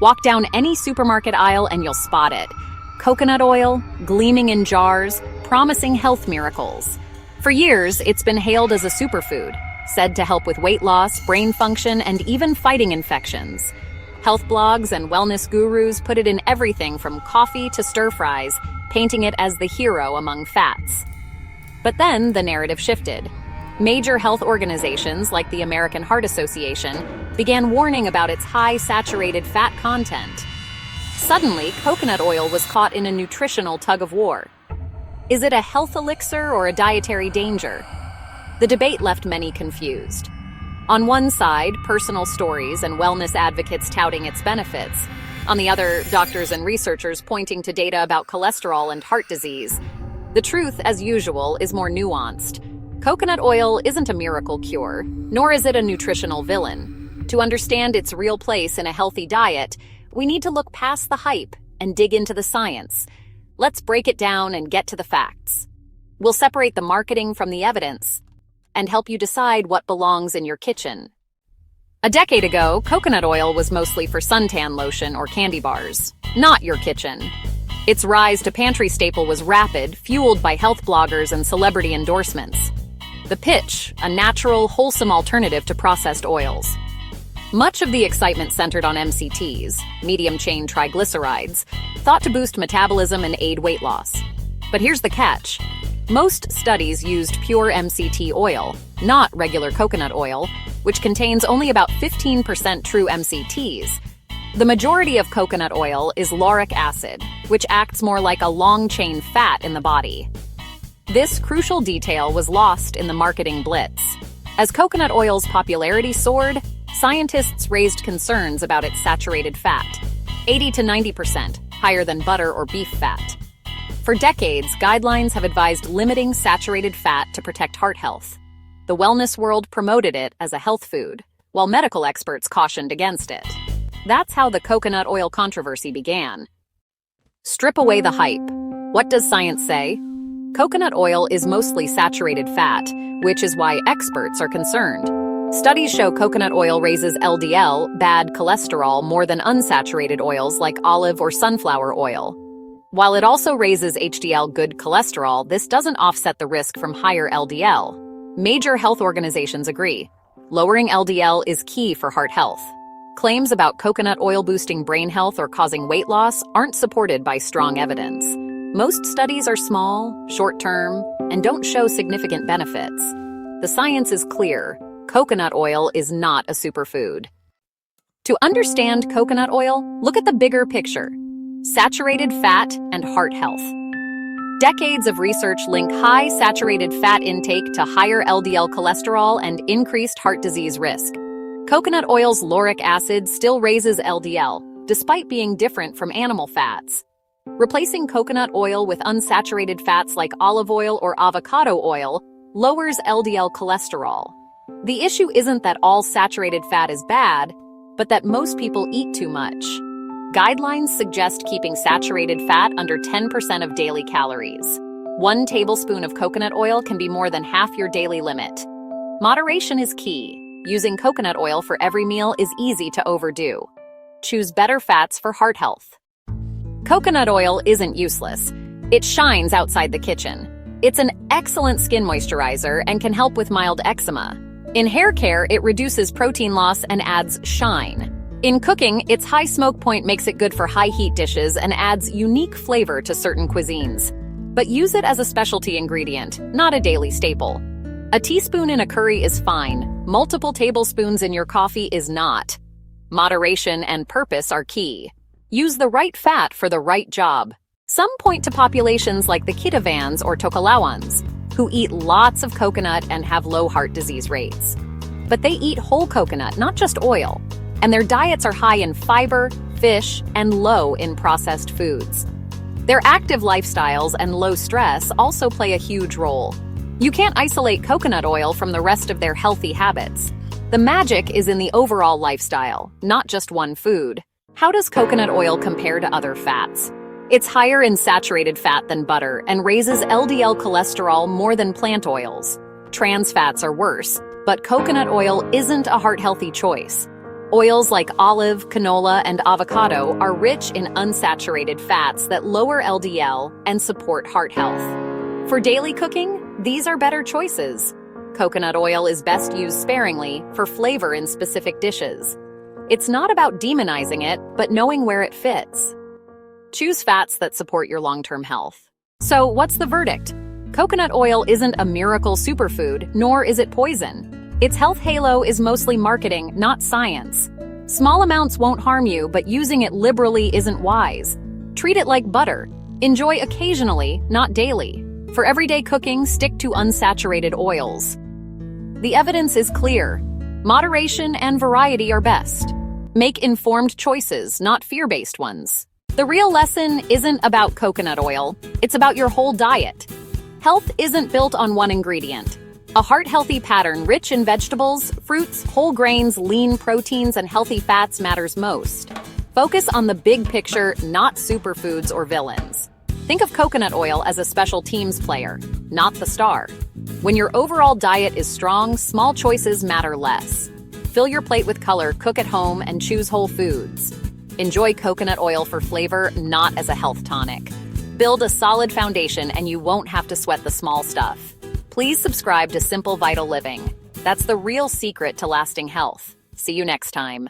Walk down any supermarket aisle and you'll spot it. Coconut oil, gleaming in jars, promising health miracles. For years, it's been hailed as a superfood, said to help with weight loss, brain function, and even fighting infections. Health blogs and wellness gurus put it in everything from coffee to stir-fries, painting it as the hero among fats. But then the narrative shifted. Major health organizations like the American Heart Association began warning about its high saturated fat content. Suddenly, coconut oil was caught in a nutritional tug-of-war. Is it a health elixir or a dietary danger? The debate left many confused. On one side, personal stories and wellness advocates touting its benefits. On the other, doctors and researchers pointing to data about cholesterol and heart disease. The truth, as usual, is more nuanced. Coconut oil isn't a miracle cure, nor is it a nutritional villain. To understand its real place in a healthy diet, we need to look past the hype and dig into the science. Let's break it down and get to the facts. We'll separate the marketing from the evidence and help you decide what belongs in your kitchen. A decade ago, coconut oil was mostly for suntan lotion or candy bars, not your kitchen. Its rise to pantry staple was rapid, fueled by health bloggers and celebrity endorsements. The pitch, a natural, wholesome alternative to processed oils. Much of the excitement centered on MCTs, medium-chain triglycerides, thought to boost metabolism and aid weight loss. But here's the catch. Most studies used pure MCT oil, not regular coconut oil, which contains only about 15% true MCTs. The majority of coconut oil is lauric acid, which acts more like a long-chain fat in the body. This crucial detail was lost in the marketing blitz. As coconut oil's popularity soared, scientists raised concerns about its saturated fat, 80 to 90%, higher than butter or beef fat. For decades, guidelines have advised limiting saturated fat to protect heart health. The wellness world promoted it as a health food, while medical experts cautioned against it. That's how the coconut oil controversy began. Strip away the hype. What does science say? Coconut oil is mostly saturated fat, which is why experts are concerned. Studies show coconut oil raises LDL, bad cholesterol, more than unsaturated oils like olive or sunflower oil. While it also raises HDL, good cholesterol, this doesn't offset the risk from higher LDL. Major health organizations agree. Lowering LDL is key for heart health. Claims about coconut oil boosting brain health or causing weight loss aren't supported by strong evidence. Most studies are small, short-term, and don't show significant benefits. The science is clear. Coconut oil is not a superfood. To understand coconut oil, look at the bigger picture: saturated fat and heart health. Decades of research link high saturated fat intake to higher LDL cholesterol and increased heart disease risk. Coconut oil's lauric acid still raises LDL, despite being different from animal fats. Replacing coconut oil with unsaturated fats like olive oil or avocado oil lowers LDL cholesterol. The issue isn't that all saturated fat is bad, but that most people eat too much. Guidelines suggest keeping saturated fat under 10% of daily calories. 1 tablespoon of coconut oil can be more than half your daily limit. Moderation is key. Using coconut oil for every meal is easy to overdo. Choose better fats for heart health. Coconut oil isn't useless. It shines outside the kitchen. It's an excellent skin moisturizer and can help with mild eczema. In hair care, it reduces protein loss and adds shine. In cooking, its high smoke point makes it good for high-heat dishes and adds unique flavor to certain cuisines. But use it as a specialty ingredient, not a daily staple. A teaspoon in a curry is fine. Multiple tablespoons in your coffee is not. Moderation and purpose are key. Use the right fat for the right job. Some point to populations like the Kitavans or Tokelauans, who eat lots of coconut and have low heart disease rates. But they eat whole coconut, not just oil. And their diets are high in fiber, fish, and low in processed foods. Their active lifestyles and low stress also play a huge role. You can't isolate coconut oil from the rest of their healthy habits. The magic is in the overall lifestyle, not just one food. How does coconut oil compare to other fats? It's higher in saturated fat than butter and raises LDL cholesterol more than plant oils. Trans fats are worse, but coconut oil isn't a heart-healthy choice. Oils like olive, canola, and avocado are rich in unsaturated fats that lower LDL and support heart health. For daily cooking, these are better choices. Coconut oil is best used sparingly for flavor in specific dishes. It's not about demonizing it, but knowing where it fits. Choose fats that support your long-term health. So, what's the verdict? Coconut oil isn't a miracle superfood, nor is it poison. Its health halo is mostly marketing, not science. Small amounts won't harm you, but using it liberally isn't wise. Treat it like butter. Enjoy occasionally, not daily. For everyday cooking, stick to unsaturated oils. The evidence is clear. Moderation and variety are best. Make informed choices, not fear-based ones. The real lesson isn't about coconut oil, it's about your whole diet. Health isn't built on one ingredient. A heart-healthy pattern rich in vegetables, fruits, whole grains, lean proteins, and healthy fats matters most. Focus on the big picture, not superfoods or villains. Think of coconut oil as a special teams player, not the star. When your overall diet is strong, small choices matter less. Fill your plate with color, cook at home, and choose whole foods. Enjoy coconut oil for flavor, not as a health tonic. Build a solid foundation and you won't have to sweat the small stuff. Please subscribe to Simple Vital Living. That's the real secret to lasting health. See you next time.